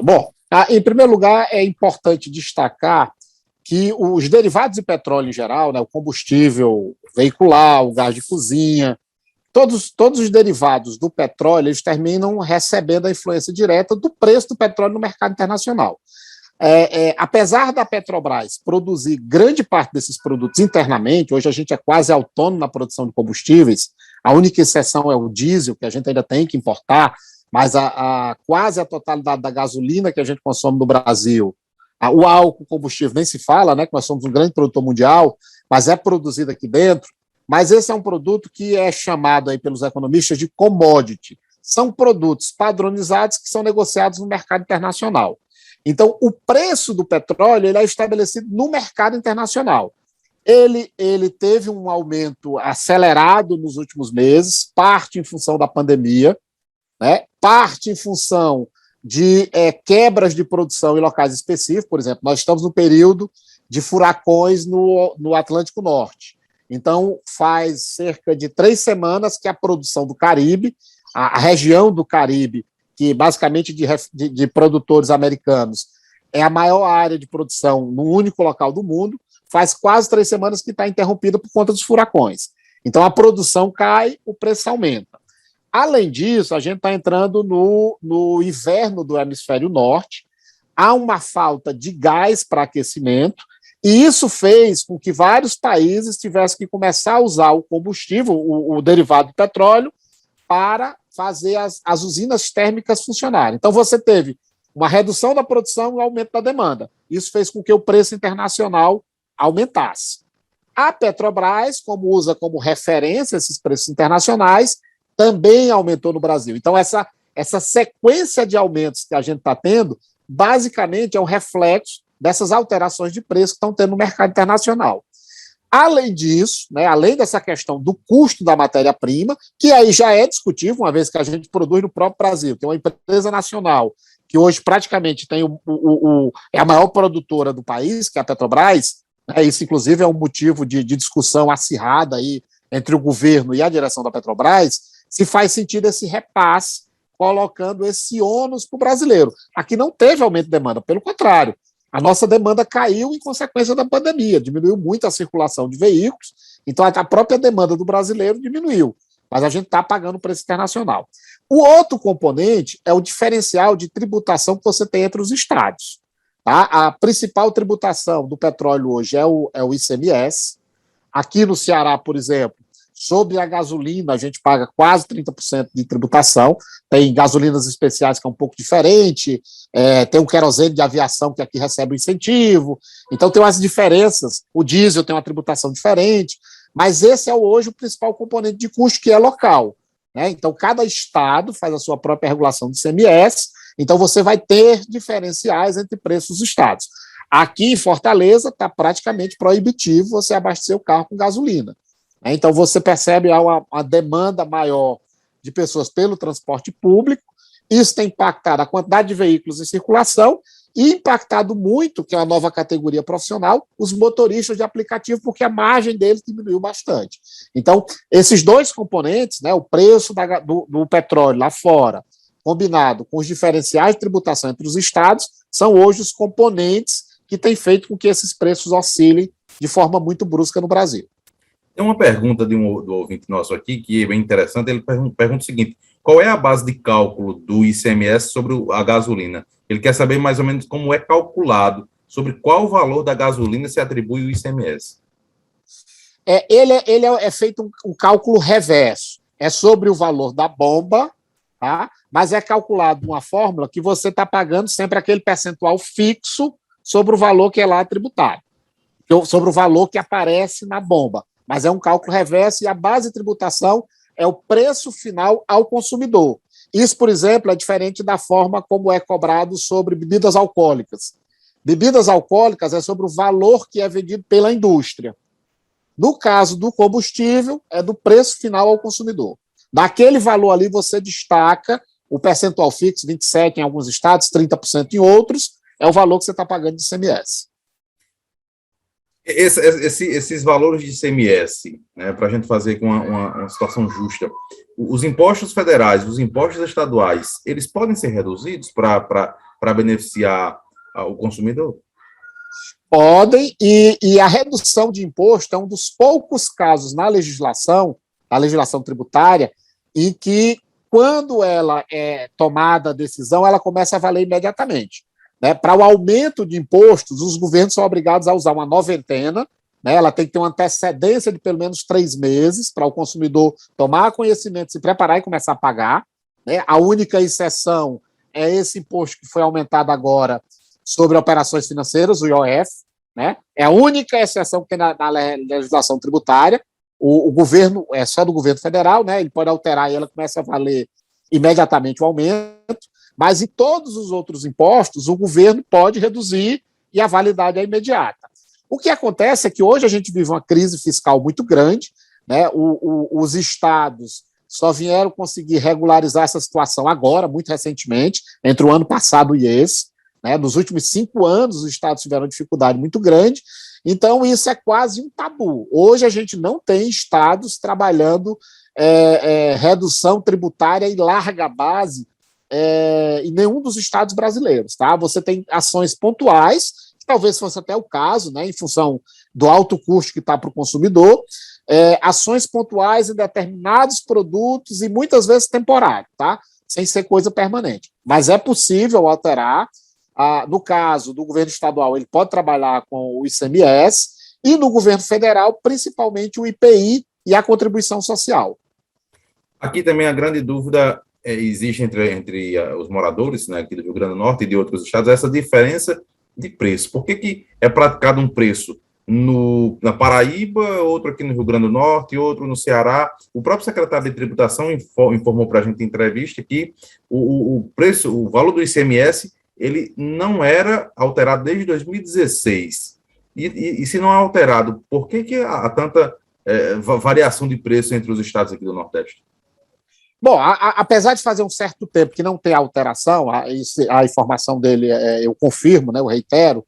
Maravilha. Bom, em primeiro lugar, é importante destacar que os derivados de petróleo em geral, né, o combustível veicular, o gás de cozinha, todos os derivados do petróleo, eles terminam recebendo a influência direta do preço do petróleo no mercado internacional. Apesar da Petrobras produzir grande parte desses produtos internamente, hoje a gente é quase autônomo na produção de combustíveis, a única exceção é o diesel, que a gente ainda tem que importar, mas quase a totalidade da gasolina que a gente consome no Brasil, o álcool combustível nem se fala, né, que nós somos um grande produtor mundial, mas é produzido aqui dentro. Mas esse é um produto que é chamado aí pelos economistas de commodity. São produtos padronizados que são negociados no mercado internacional. Então, o preço do petróleo ele é estabelecido no mercado internacional. Ele teve um aumento acelerado nos últimos meses, parte em função da pandemia, né, parte em função de quebras de produção em locais específicos. Por exemplo, nós estamos no período de furacões no Atlântico Norte. Então, faz cerca de 3 semanas que a produção do Caribe, a região do Caribe, que basicamente de produtores americanos, é a maior área de produção num único local do mundo, faz quase 3 semanas que está interrompida por conta dos furacões. Então, a produção cai, o preço aumenta. Além disso, a gente está entrando no inverno do hemisfério norte, há uma falta de gás para aquecimento, e isso fez com que vários países tivessem que começar a usar o combustível, o derivado do petróleo, para fazer as usinas térmicas funcionarem. Então, você teve uma redução da produção e um aumento da demanda. Isso fez com que o preço internacional aumentasse. A Petrobras, como usa como referência esses preços internacionais, também aumentou no Brasil. Então, essa sequência de aumentos que a gente está tendo, basicamente é um reflexo dessas alterações de preço que estão tendo no mercado internacional. Além disso, né, além dessa questão do custo da matéria-prima, que aí já é discutível, uma vez que a gente produz no próprio Brasil, que é uma empresa nacional, que hoje praticamente tem é a maior produtora do país, que é a Petrobras, né, isso inclusive é um motivo de discussão acirrada aí entre o governo e a direção da Petrobras, se faz sentido esse repasse, colocando esse ônus para o brasileiro. Aqui não teve aumento de demanda, pelo contrário, a nossa demanda caiu em consequência da pandemia, diminuiu muito a circulação de veículos, então a própria demanda do brasileiro diminuiu, mas a gente está pagando o preço internacional. O outro componente é o diferencial de tributação que você tem entre os estados. Tá? A principal tributação do petróleo hoje é o ICMS. Aqui no Ceará, por exemplo, sobre a gasolina, a gente paga quase 30% de tributação. Tem gasolinas especiais que é um pouco diferente, tem o querosene de aviação que aqui recebe o incentivo. Então tem umas diferenças. O diesel tem uma tributação diferente, mas esse é hoje o principal componente de custo, que é local. Né? Então cada estado faz a sua própria regulação de ICMS, então você vai ter diferenciais entre preços dos estados. Aqui em Fortaleza está praticamente proibitivo você abastecer o carro com gasolina. Então, você percebe uma demanda maior de pessoas pelo transporte público, isso tem impactado a quantidade de veículos em circulação e impactado muito, que é uma nova categoria profissional, os motoristas de aplicativo, porque a margem deles diminuiu bastante. Então, esses dois componentes, né, o preço do petróleo lá fora, combinado com os diferenciais de tributação entre os estados, são hoje os componentes que têm feito com que esses preços oscilem de forma muito brusca no Brasil. Tem uma pergunta do ouvinte nosso aqui, que é bem interessante. Ele pergunta o seguinte: qual é a base de cálculo do ICMS sobre a gasolina? Ele quer saber mais ou menos como é calculado, sobre qual valor da gasolina se atribui o ICMS. Ele é feito um cálculo reverso. É sobre o valor da bomba, tá? Mas é calculado uma fórmula que você está pagando sempre aquele percentual fixo sobre o valor que é lá tributado, sobre o valor que aparece na bomba. Mas é um cálculo reverso e a base de tributação é o preço final ao consumidor. Isso, por exemplo, é diferente da forma como é cobrado sobre bebidas alcoólicas. Bebidas alcoólicas é sobre o valor que é vendido pela indústria. No caso do combustível, é do preço final ao consumidor. Daquele valor ali, você destaca o percentual fixo, 27% em alguns estados, 30% em outros, é o valor que você está pagando de ICMS. Esses valores de ICMS, né, para a gente fazer com uma situação justa, os impostos federais, os impostos estaduais, eles podem ser reduzidos para para beneficiar o consumidor? Podem, e a redução de imposto é um dos poucos casos na legislação tributária, em que, quando ela é tomada a decisão, ela começa a valer imediatamente. Né? Para o aumento de impostos, os governos são obrigados a usar uma noventena, né? Ela tem que ter uma antecedência de pelo menos 3 meses para o consumidor tomar conhecimento, se preparar e começar a pagar. Né? A única exceção é esse imposto que foi aumentado agora sobre operações financeiras, o IOF, né? É a única exceção que tem na legislação tributária. O governo, é só do governo federal, né? Ele pode alterar e ela começa a valer imediatamente o aumento, mas em todos os outros impostos, o governo pode reduzir e a validade é imediata. O que acontece é que hoje a gente vive uma crise fiscal muito grande, né? Os estados só vieram conseguir regularizar essa situação agora, muito recentemente, entre o ano passado e esse. Né? Nos últimos 5 anos, os estados tiveram dificuldade muito grande, então isso é quase um tabu. Hoje a gente não tem estados trabalhando redução tributária em larga base em nenhum dos estados brasileiros. Tá? Você tem ações pontuais, que talvez fosse até o caso, né, em função do alto custo que está para o consumidor, ações pontuais em determinados produtos e muitas vezes temporário, tá? Sem ser coisa permanente. Mas é possível alterar. No caso do governo estadual, ele pode trabalhar com o ICMS, e no governo federal, principalmente o IPI e a contribuição social. Aqui também a grande dúvida existe entre os moradores, né, aqui do Rio Grande do Norte e de outros estados, essa diferença de preço. Por que é praticado um preço na Paraíba, outro aqui no Rio Grande do Norte, outro no Ceará? O próprio secretário de Tributação informou para a gente em entrevista que o preço, o valor do ICMS, ele não era alterado desde 2016. E se não é alterado, por que há tanta variação de preço entre os estados aqui do Nordeste? Bom, apesar de fazer um certo tempo que não tem alteração, a informação dele eu confirmo, né, eu reitero,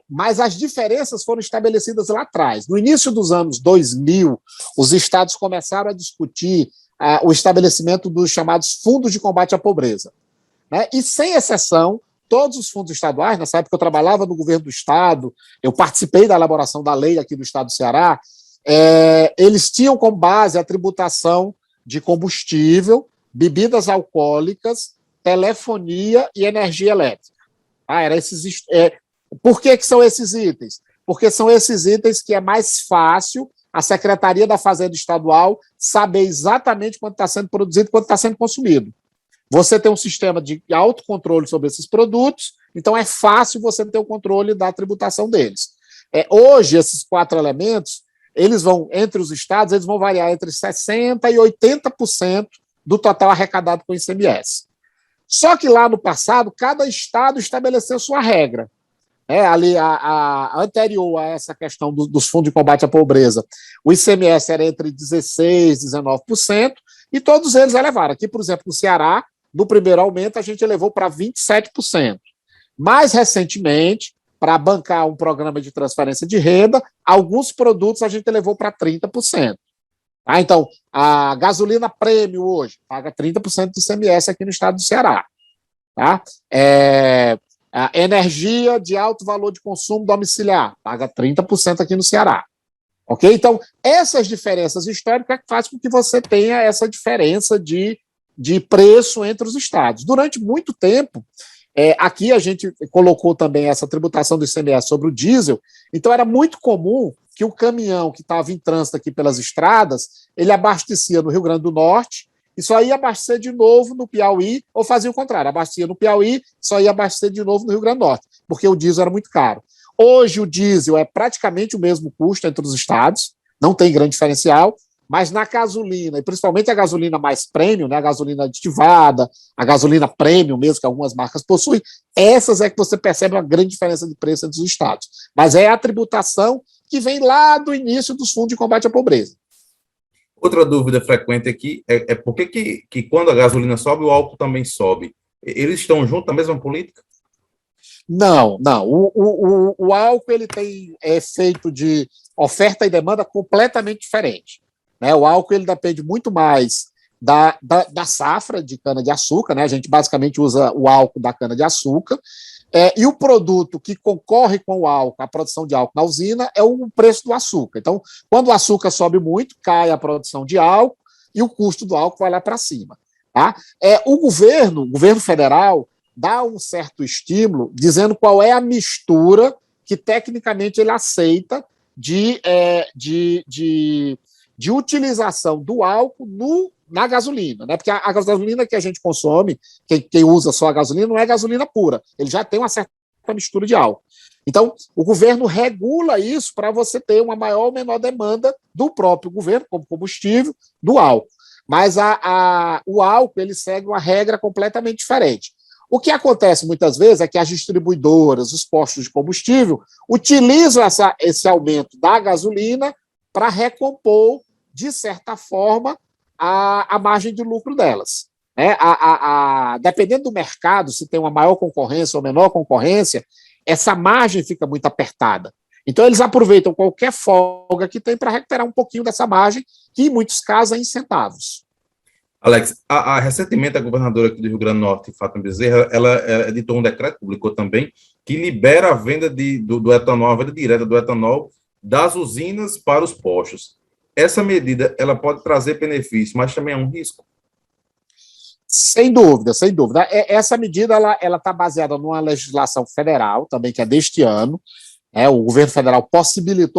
mas as diferenças foram estabelecidas lá atrás. No início dos anos 2000, os estados começaram a discutir o estabelecimento dos chamados fundos de combate à pobreza. Né? E, sem exceção, todos os fundos estaduais, nessa época eu trabalhava no governo do estado, eu participei da elaboração da lei aqui do estado do Ceará, eles tinham como base a tributação de combustível, bebidas alcoólicas, telefonia e energia elétrica. Por que são esses itens? Porque são esses itens que é mais fácil a Secretaria da Fazenda Estadual saber exatamente quanto está sendo produzido e quanto está sendo consumido. Você tem um sistema de autocontrole sobre esses produtos, então é fácil você ter o controle da tributação deles. Hoje, esses 4 elementos, eles vão, entre os estados, eles vão variar entre 60% e 80% do total arrecadado com o ICMS. Só que lá no passado, cada estado estabeleceu sua regra. Anterior a essa questão dos fundos de combate à pobreza, o ICMS era entre 16% e 19%, e todos eles elevaram. Aqui, por exemplo, no Ceará, no primeiro aumento, a gente elevou para 27%. Mais recentemente, para bancar um programa de transferência de renda, alguns produtos a gente elevou para 30%. Então, a gasolina prêmio hoje paga 30% de ICMS aqui no estado do Ceará. Tá? A energia de alto valor de consumo domiciliar paga 30% aqui no Ceará. Ok? Então, essas diferenças históricas fazem com que você tenha essa diferença de preço entre os estados. Durante muito tempo, aqui a gente colocou também essa tributação do ICMS sobre o diesel, então era muito comum que o caminhão que estava em trânsito aqui pelas estradas, ele abastecia no Rio Grande do Norte e só ia abastecer de novo no Piauí, ou fazia o contrário, abastecia no Piauí, só ia abastecer de novo no Rio Grande do Norte, porque o diesel era muito caro. Hoje o diesel é praticamente o mesmo custo entre os estados, não tem grande diferencial, mas na gasolina, e principalmente a gasolina mais premium, né, a gasolina aditivada, a gasolina premium mesmo, que algumas marcas possuem, essas é que você percebe uma grande diferença de preço entre os estados. Mas é a tributação que vem lá do início dos fundos de combate à pobreza. Outra dúvida frequente aqui é por que quando a gasolina sobe, o álcool também sobe? Eles estão juntos na mesma política? Não. O álcool ele tem efeito de oferta e demanda completamente diferente. Né? O álcool ele depende muito mais da safra de cana-de-açúcar, né? A gente basicamente usa o álcool da cana-de-açúcar, e o produto que concorre com o álcool, a produção de álcool na usina, é o preço do açúcar. Então, quando o açúcar sobe muito, cai a produção de álcool e o custo do álcool vai lá para cima. Tá? O governo federal, dá um certo estímulo, dizendo qual é a mistura que tecnicamente ele aceita de utilização do álcool na gasolina, né? Porque a gasolina que a gente consome, quem usa só a gasolina, não é gasolina pura, ele já tem uma certa mistura de álcool. Então, o governo regula isso para você ter uma maior ou menor demanda do próprio governo, como combustível, do álcool. Mas o álcool ele segue uma regra completamente diferente. O que acontece muitas vezes é que as distribuidoras, os postos de combustível, utilizam esse aumento da gasolina para recompor, de certa forma, a margem de lucro delas. Dependendo do mercado, se tem uma maior concorrência ou menor concorrência, essa margem fica muito apertada. Então, eles aproveitam qualquer folga que tem para recuperar um pouquinho dessa margem, que em muitos casos é em centavos. Alex, recentemente a governadora aqui do Rio Grande do Norte, Fátima Bezerra, ela editou um decreto, publicou também, que libera a venda do etanol, a venda direta do etanol das usinas para os postos. Essa medida, ela pode trazer benefício, mas também é um risco? Sem dúvida, sem dúvida. Essa medida ela está baseada numa legislação federal, também que é deste ano. O governo federal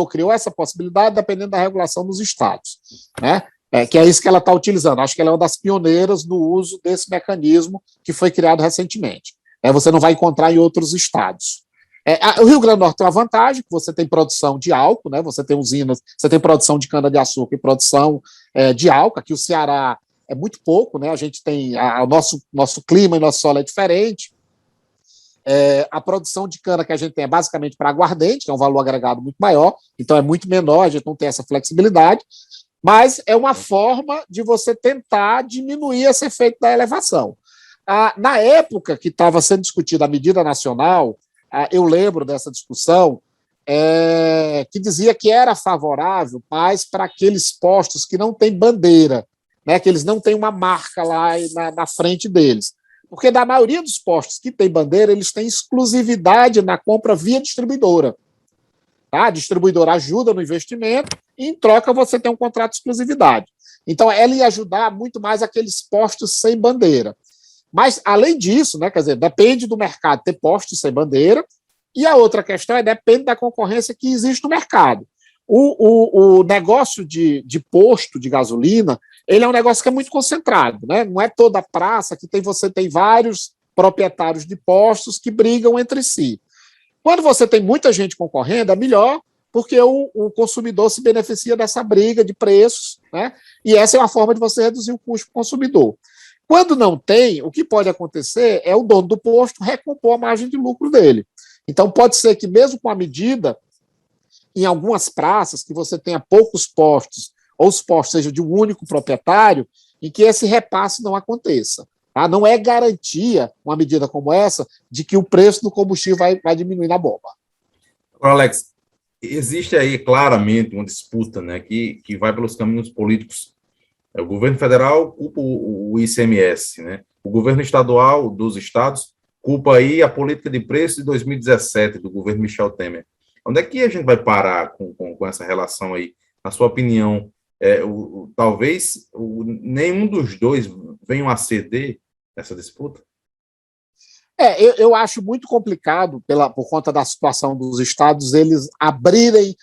criou essa possibilidade, dependendo da regulação dos estados, né? Que é isso que ela está utilizando. Acho que ela é uma das pioneiras no uso desse mecanismo que foi criado recentemente. Você não vai encontrar em outros estados. O Rio Grande do Norte tem uma vantagem, que você tem produção de álcool, né? Você tem usinas, você tem produção de cana-de-açúcar e produção de álcool. Aqui o Ceará é muito pouco, né? A gente tem o nosso clima e nosso solo é diferente. A produção de cana que a gente tem é basicamente para aguardente, que é um valor agregado muito maior, então é muito menor, a gente não tem essa flexibilidade, mas é uma forma de você tentar diminuir esse efeito da elevação. Na época que estava sendo discutida a medida nacional, eu lembro dessa discussão, que dizia que era favorável mais para aqueles postos que não têm bandeira, né, que eles não têm uma marca lá na frente deles. Porque da maioria dos postos que tem bandeira, eles têm exclusividade na compra via distribuidora. Tá? A distribuidora ajuda no investimento e, em troca, você tem um contrato de exclusividade. Então, ela ia ajudar muito mais aqueles postos sem bandeira. Mas, além disso, né, quer dizer, depende do mercado ter postos sem bandeira, e a outra questão depende da concorrência que existe no mercado. O negócio de posto de gasolina, ele é um negócio que é muito concentrado, né? Não é toda praça que você tem vários proprietários de postos que brigam entre si. Quando você tem muita gente concorrendo, é melhor, porque o consumidor se beneficia dessa briga de preços, né? E essa é uma forma de você reduzir o custo para o consumidor. Quando não tem, o que pode acontecer é o dono do posto recompor a margem de lucro dele. Então, pode ser que, mesmo com a medida, em algumas praças, que você tenha poucos postos, ou os postos sejam de um único proprietário, em que esse repasse não aconteça. Tá? Não é garantia, uma medida como essa, de que o preço do combustível vai diminuir na bomba. Agora, Alex, existe aí claramente uma disputa, né, que vai pelos caminhos políticos. O governo federal culpa o ICMS, né? O governo estadual dos estados culpa aí a política de preço de 2017 do governo Michel Temer. Onde é que a gente vai parar com essa relação aí? Na sua opinião, talvez nenhum dos dois venham a ceder nessa disputa? Eu acho muito complicado, por conta da situação dos estados, eles abrirem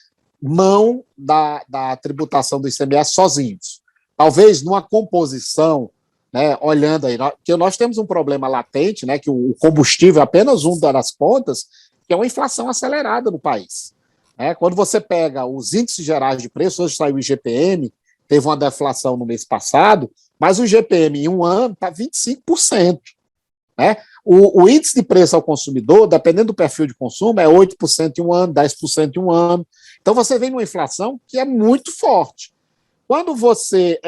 mão da tributação do ICMS sozinhos. Talvez numa composição, né, olhando aí, que nós temos um problema latente, né, que o combustível é apenas um das pontas, que é uma inflação acelerada no país. Quando você pega os índices gerais de preço, hoje saiu o IGPM, teve uma deflação no mês passado, mas o IGPM em um ano está 25%. Né? O índice de preço ao consumidor, dependendo do perfil de consumo, é 8% em um ano, 10% em um ano. Então, você vem numa inflação que é muito forte. Quando você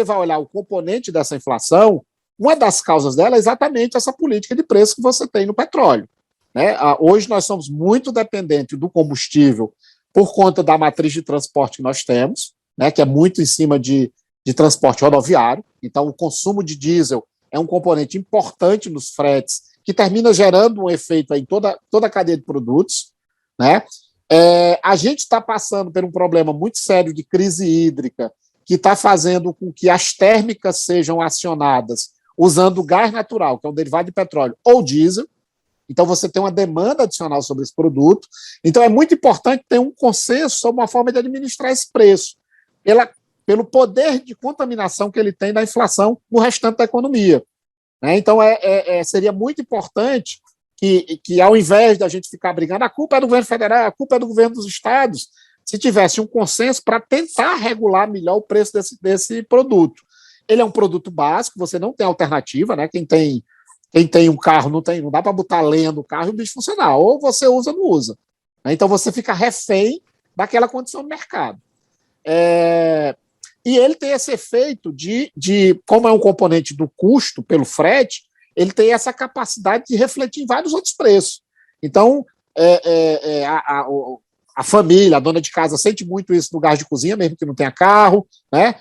vai olhar o componente dessa inflação, uma das causas dela é exatamente essa política de preço que você tem no petróleo. Né? Hoje nós somos muito dependentes do combustível por conta da matriz de transporte que nós temos, né, que é muito em cima de de transporte rodoviário, então o consumo de diesel é um componente importante nos fretes, que termina gerando um efeito em toda a cadeia de produtos, né? A gente está passando por um problema muito sério de crise hídrica, que está fazendo com que as térmicas sejam acionadas usando gás natural, que é um derivado de petróleo, ou diesel. Então, você tem uma demanda adicional sobre esse produto. Então, é muito importante ter um consenso sobre uma forma de administrar esse preço, pelo poder de contaminação que ele tem na inflação no restante da economia. Né? Então, seria muito importante que, ao invés da gente ficar brigando, a culpa é do governo federal, a culpa é do governo dos estados, se tivesse um consenso para tentar regular melhor o preço desse produto. Ele é um produto básico, você não tem alternativa, né? Quem tem um carro não dá para botar lenha no carro e o bicho funcionar, ou você usa ou não usa. Então você fica refém daquela condição do mercado. E ele tem esse efeito como é um componente do custo pelo frete, ele tem essa capacidade de refletir em vários outros preços. Então, a família, a dona de casa, sente muito isso no gás de cozinha, mesmo que não tenha carro, né?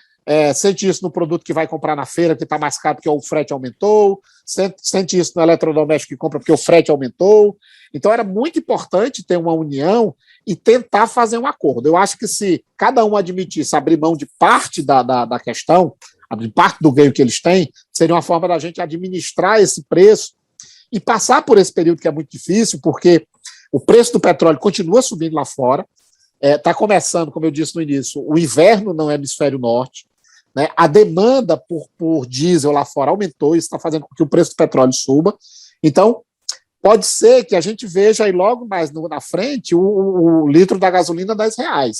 Sente isso no produto que vai comprar na feira, que está mais caro porque o frete aumentou, sente isso no eletrodoméstico que compra porque o frete aumentou. Então, era muito importante ter uma união e tentar fazer um acordo. Eu acho que se cada um admitisse abrir mão de parte da questão, abrir parte do ganho que eles têm, seria uma forma da gente administrar esse preço e passar por esse período que é muito difícil, porque o preço do petróleo continua subindo lá fora, está começando, como eu disse no início, o inverno no hemisfério norte, né? A demanda por diesel lá fora aumentou, isso está fazendo com que o preço do petróleo suba. Então, pode ser que a gente veja aí logo mais na frente o litro da gasolina R$10.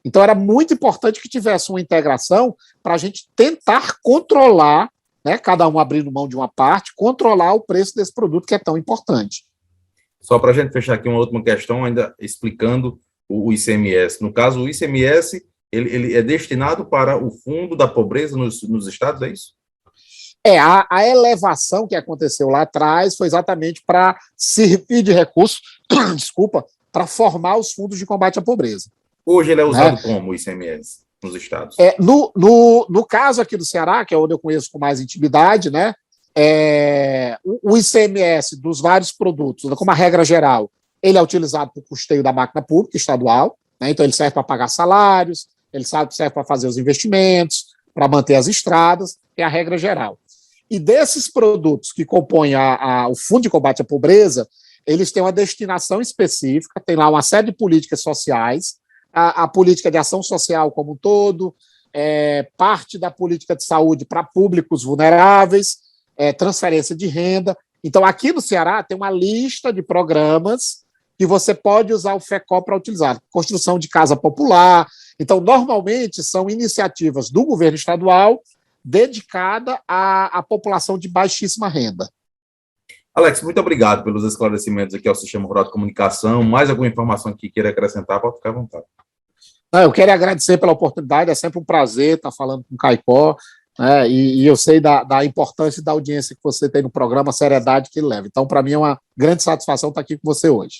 Então, era muito importante que tivesse uma integração para a gente tentar controlar, né, cada um abrindo mão de uma parte, controlar o preço desse produto que é tão importante. Só para a gente fechar aqui uma última questão, ainda explicando o ICMS. No caso, o ICMS ele é destinado para o fundo da pobreza nos estados, é isso? A elevação que aconteceu lá atrás foi exatamente para servir de recurso, desculpa, para formar os fundos de combate à pobreza. Hoje ele é usado como o ICMS nos estados? No caso aqui do Ceará, que é onde eu conheço com mais intimidade, né, o ICMS dos vários produtos, como a regra geral, ele é utilizado para o custeio da máquina pública estadual, né, então ele serve para pagar salários, ele serve para fazer os investimentos, para manter as estradas, é a regra geral. E desses produtos que compõem o Fundo de Combate à Pobreza, eles têm uma destinação específica, tem lá uma série de políticas sociais, a política de ação social como um todo, parte da política de saúde para públicos vulneráveis, transferência de renda. Então, aqui no Ceará tem uma lista de programas que você pode usar o FECOP para utilizar. Construção de casa popular. Então, normalmente, são iniciativas do governo estadual dedicada à população de baixíssima renda. Alex, muito obrigado pelos esclarecimentos aqui ao Sistema Rural de Comunicação. Mais alguma informação que queira acrescentar, pode ficar à vontade. Eu quero agradecer pela oportunidade, é sempre um prazer estar falando com o Caicó, né, e eu sei da importância e da audiência que você tem no programa, a seriedade que ele leva. Então, para mim, é uma grande satisfação estar aqui com você hoje.